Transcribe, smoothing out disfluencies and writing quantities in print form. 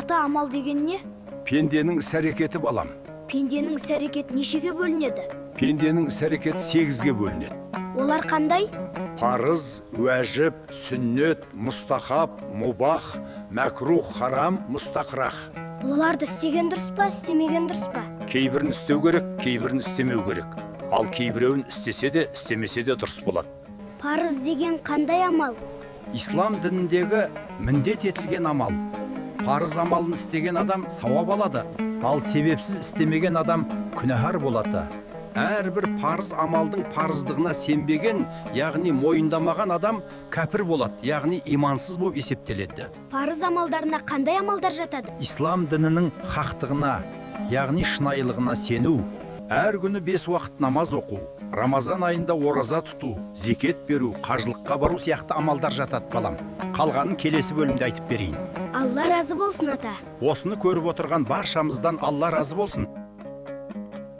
Ата, амал деген не? Пенденің іс-әрекеті балам. Пенденің іс-әрекеті нешеге бөлінеді? Пенденің іс-әрекеті 8-ге бөлінеді. Олар қандай? Парыз, уәжіп, сүннет, мұстахаб, мубах, мәкрух, харам, мұстақрах. Оларды істеген дұрыс па, істемеген дұрыс па? Кейбірін істеу керек, кейбірін істемеу керек. Ал кейбіреуін істесе де, істемесе де дұрыс болады. Парыз деген қандай амал? Ислам дініндегі міндет етілген амал. Парыз амалын істеген адам сауап алады, ал себепсіз істемеген адам күнәһар болады. Әрбір парыз амалдың парыздығына сенбеген, яғни мойындамаған адам кәпір болады, яғни имансыз болып есептеледі. Парыз амалдарына қандай амалдар жатады? Ислам дінінің хақтығына, яғни шынайылығына сену, әр күні 5 уақыт намаз оқу, Рамазан айында ораза тұту, зекет беру, қажылыққа бару сияқты амалдар жатады балам. Қалғанын келесі бөлімде айтып берейін. Алла разы болсын, ата. Осыны көріп отырған баршамыздан Алла разы болсын.